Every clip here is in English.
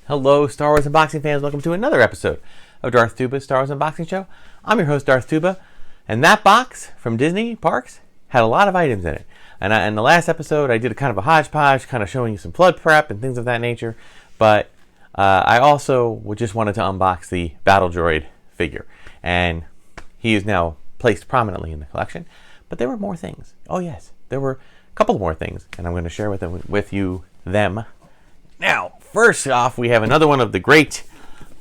Hello, Star Wars unboxing fans. Welcome to another episode of Darth Tuba's Star Wars Unboxing Show. I'm your host, Darth Tuba, and that box from Disney Parks had a lot of items in it. And in the last episode, I did a kind of a hodgepodge, kind of showing you some flood prep and things of that nature. But I also just wanted to unbox the Battle Droid figure. And he is now placed prominently in the collection. But there were more things. Oh, yes. There were a couple more things. And I'm going to share with you them. Now, first off, we have another one of the great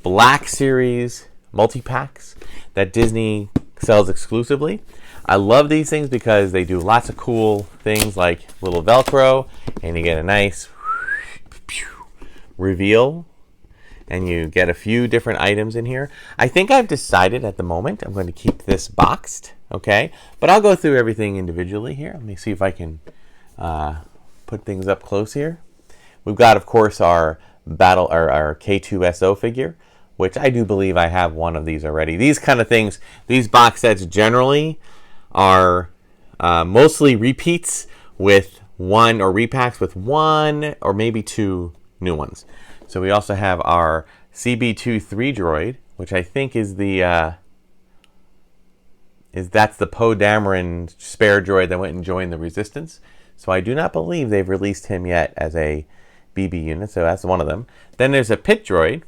Black Series multi-packs that Disney sells exclusively. I love these things because they do lots of cool things like little Velcro, and you get a nice reveal, and you get a few different items in here. I think I've decided at the moment I'm going to keep this boxed, okay? But I'll go through everything individually here. Let me see if I can put things up close here. We've got, of course, our K2SO figure, which I do believe I have one of these already. These kind of things, these box sets generally are mostly repeats with one, or repacks with one or maybe two new ones. So we also have our CB23 droid, which I think is that's the Poe Dameron spare droid that went and joined the Resistance. So I do not believe they've released him yet as a BB unit, so that's one of them. Then there's a pit droid.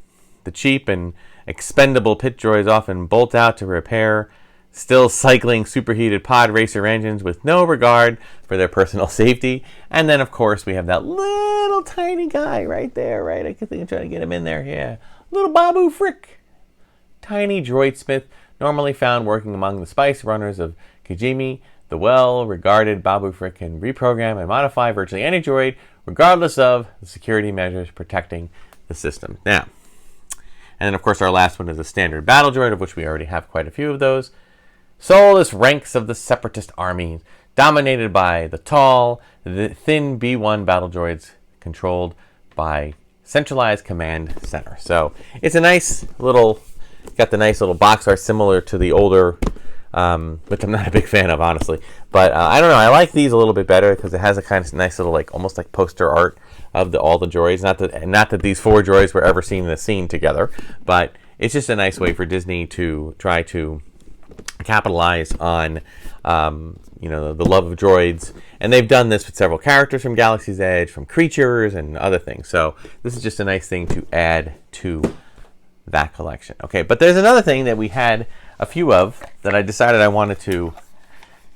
The cheap and expendable pit droids often bolt out to repair still cycling superheated pod racer engines with no regard for their personal safety. And then, of course, we have that little tiny guy right there, right? I think I'm trying to get him in there. Yeah. Little Babu Frick. Tiny droid smith, normally found working among the spice runners of Kijimi. The well-regarded Babu Frick can reprogram and modify virtually any droid, regardless of the security measures protecting the system. Now, and then of course our last one is a standard battle droid, of which we already have quite a few of those. Soulless ranks of the Separatist army, dominated by the tall, the thin B-1 battle droids controlled by centralized command center. So it's a nice little, got the nice little box art similar to the older, which I'm not a big fan of, honestly. But I don't know, I like these a little bit better because it has a kind of nice little, like, almost like poster art of all the droids. Not that these four droids were ever seen in a scene together, but it's just a nice way for Disney to try to capitalize on the love of droids. And they've done this with several characters from Galaxy's Edge, from creatures and other things. So this is just a nice thing to add to that collection. Okay, but there's another thing that we had a few of that I decided I wanted to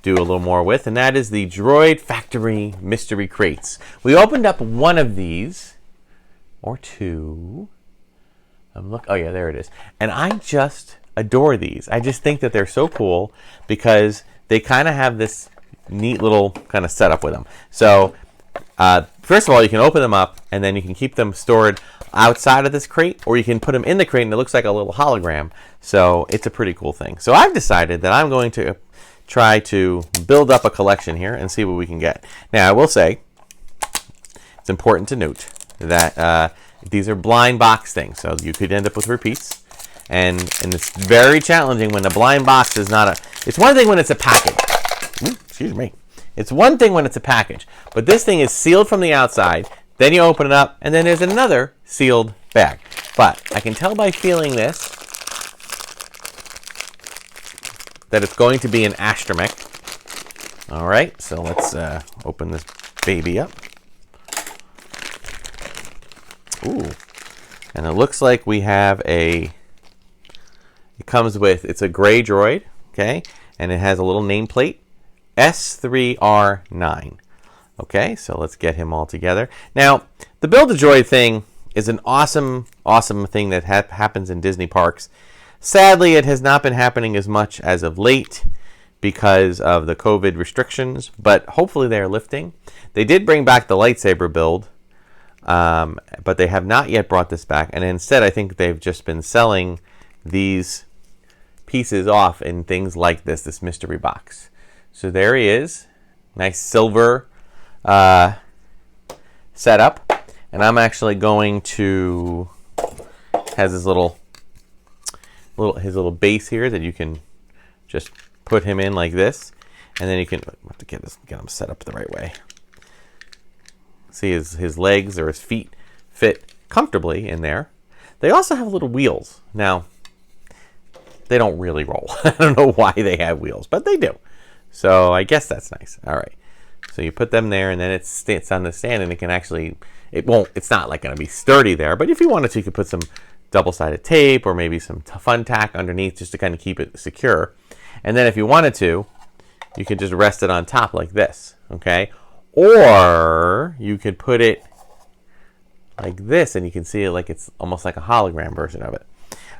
do a little more with, and that is the Droid Factory Mystery Crates. We opened up one of these, or two. Oh yeah, there it is. And I just adore these. I just think that they're so cool because they kind of have this neat little kind of setup with them. So first of all, you can open them up and then you can keep them stored outside of this crate, or you can put them in the crate and it looks like a little hologram. So it's a pretty cool thing. So I've decided that I'm going to try to build up a collection here and see what we can get. Now I will say it's important to note that these are blind box things, so you could end up with repeats. And it's very challenging when the blind box is not it's one thing when it's a package. Ooh, excuse me. It's one thing when it's a package, but this thing is sealed from the outside. Then you open it up, and then there's another sealed bag. But I can tell by feeling this that it's going to be an astromech. All right, so let's open this baby up. Ooh, and it looks like we have it comes with, it's a gray droid, okay, and it has a little nameplate, S3R9. Okay, so let's get him all together. Now, the Build-A-Droid thing is an awesome, awesome thing that happens in Disney parks. Sadly, it has not been happening as much as of late because of the COVID restrictions, but hopefully they are lifting. They did bring back the lightsaber build, but they have not yet brought this back. And instead, I think they've just been selling these pieces off in things like this mystery box. So there he is, nice silver setup, and I'm actually going to has his little base here that you can just put him in like this, and then you can have to get him set up the right way. See his legs or his feet fit comfortably in there. They also have little wheels. Now, they don't really roll. I don't know why they have wheels, but they do. So I guess that's nice. All right. So you put them there, and then it sits on the stand, and it can actually, it's not like going to be sturdy there, but if you wanted to, you could put some double-sided tape or maybe some fun tack underneath just to kind of keep it secure. And then if you wanted to, you could just rest it on top like this, okay? Or you could put it like this, and you can see it like it's almost like a hologram version of it.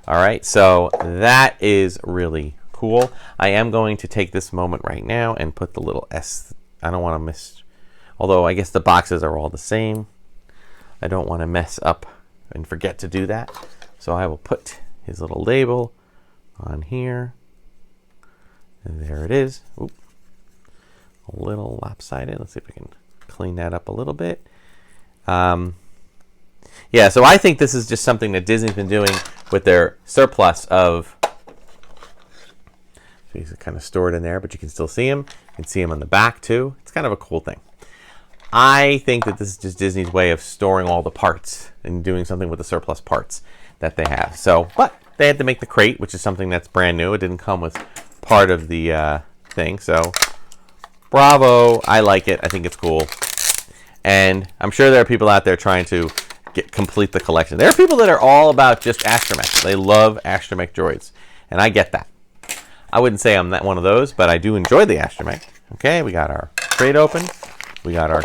All right, so that is really cool. I am going to take this moment right now and put the little S. I don't want to miss, although I guess the boxes are all the same. I don't want to mess up and forget to do that. So I will put his little label on here. And there it is. Oop. A little lopsided. Let's see if we can clean that up a little bit. Yeah, so I think this is just something that Disney's been doing with their surplus of. So he's kind of stored in there, but you can still see him. You can see him on the back too. It's kind of a cool thing. I think that this is just Disney's way of storing all the parts and doing something with the surplus parts that they have. So, but they had to make the crate, which is something that's brand new. It didn't come with part of the thing. So, bravo. I like it. I think it's cool. And I'm sure there are people out there trying to complete the collection. There are people that are all about just astromech. They love astromech droids. And I get that. I wouldn't say I'm not one of those, but I do enjoy the astromech. Okay, we got our crate open. We got our...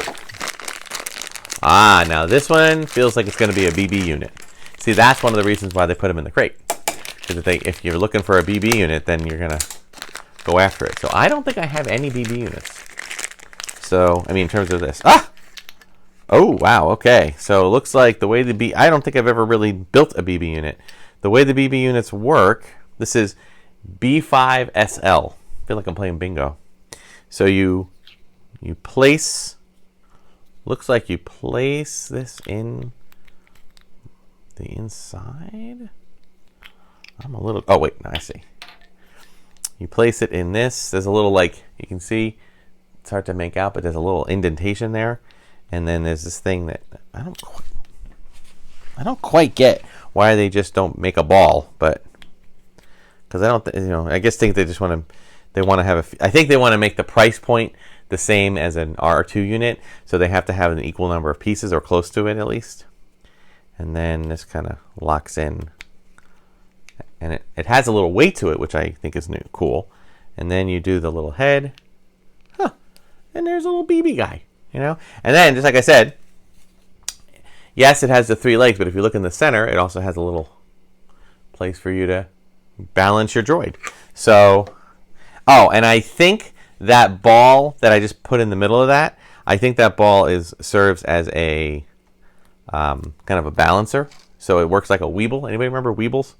now this one feels like it's going to be a BB unit. See, that's one of the reasons why they put them in the crate. Because if you're looking for a BB unit, then you're going to go after it. So I don't think I have any BB units. So, I mean, in terms of this. Oh, wow, okay. So it looks like the way I don't think I've ever really built a BB unit. The way the BB units work, this is B5SL. I feel like I'm playing bingo. So you place, looks like you place this in the inside. I'm a little, oh wait, no, I see. You place it in this. There's a little, like, you can see, it's hard to make out, but there's a little indentation there. And then there's this thing that I don't quite get why they just don't make a ball, but because I don't, I guess think they just want to have I think they want to make the price point the same as an R2 unit, so they have to have an equal number of pieces or close to it at least. And then this kind of locks in, and it has a little weight to it, which I think is cool. And then you do the little head, and there's a little BB guy. And then, just like I said, yes, it has the 3 legs, but if you look in the center, it also has a little place for you to balance your droid. So, and I think that ball that I just put in the middle of that, I think that ball serves as a kind of a balancer. So it works like a Weeble. Anybody remember Weebles?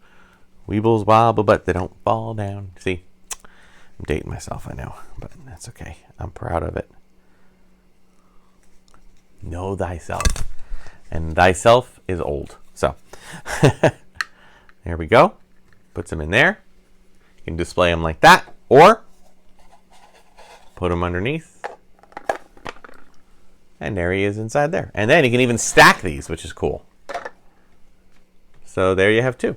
Weebles wobble, but they don't fall down. See, I'm dating myself, I know, but that's okay. I'm proud of it. Know thyself. And thyself is old. So, there we go. Puts them in there. You can display them like that, or put them underneath. And there he is inside there. And then you can even stack these, which is cool. So there you have 2.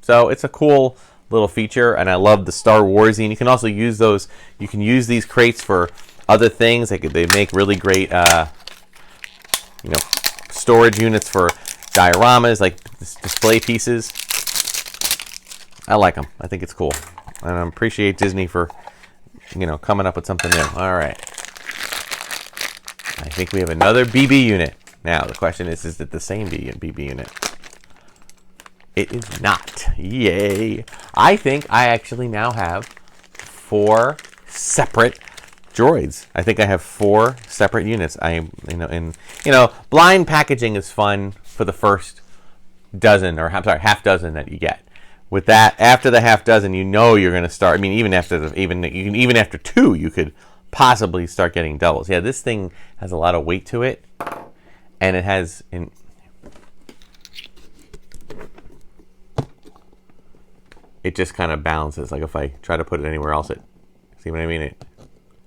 So it's a cool little feature, and I love the Star Warsy. And you can also use those. You can use these crates for other things. They make really great, storage units for dioramas, like display pieces. I like them. I think it's cool, and I appreciate Disney for, coming up with something new. All right. I think we have another BB unit. Now the question is it the same BB unit? It is not. Yay! I think I actually now have 4 separate droids. I think I have 4 separate units. Blind packaging is fun for the first half dozen that you get. With that, after the half dozen, you're going to start. I mean, even after 2, you could possibly start getting doubles. Yeah, this thing has a lot of weight to it, and it has it just kind of balances. Like if I try to put it anywhere else, see what I mean?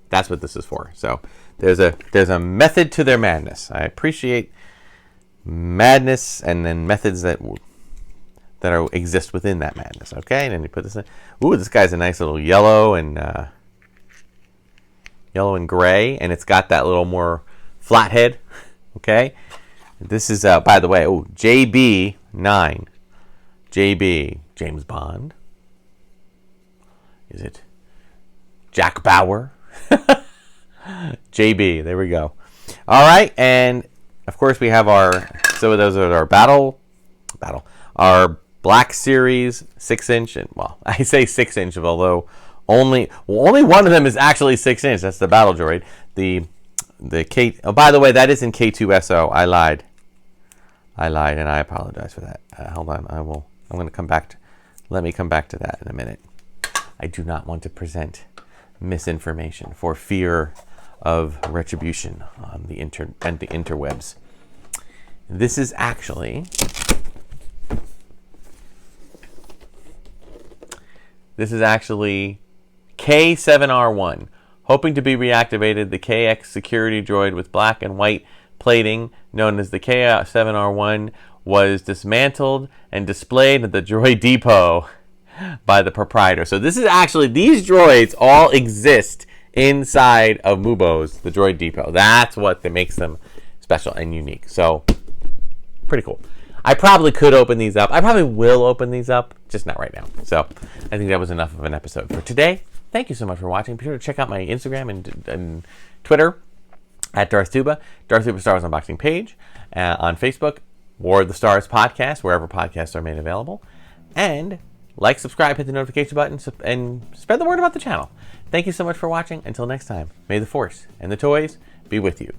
That's what this is for. So there's a method to their madness. I appreciate madness and then methods that exist within that madness. Okay, and then you put this in. Ooh, this guy's a nice little yellow and gray, and it's got that little more flat head. Okay, this is by the way, JB9, JB James Bond. Is it Jack Bauer? JB, there we go. All right, and of course we have so those are our our Black Series 6-inch, and well, I say 6-inch, although only one of them is actually 6-inch. That's the Battle Droid. The K. Oh, by the way, that is in K2SO. I lied, and I apologize for that. Hold on, I'm going to come back. Let me come back to that in a minute. I do not want to present misinformation for fear of retribution on the interwebs. This is actually K7R1. Hoping to be reactivated, the KX security droid with black and white plating, known as the K7R1, was dismantled and displayed at the Droid Depot by the proprietor. So this is actually, these droids all exist inside of Mubo's, the Droid Depot. That's what makes them special and unique. So, pretty cool. I probably could open these up. I probably will open these up, just not right now. So, I think that was enough of an episode for today. Thank you so much for watching. Be sure to check out my Instagram and Twitter at Darth Tuba, Darth Tuba Star Wars Unboxing page, on Facebook, War of the Stars podcast, wherever podcasts are made available. And like, subscribe, hit the notification button, and spread the word about the channel. Thank you so much for watching. Until next time, may the Force and the toys be with you.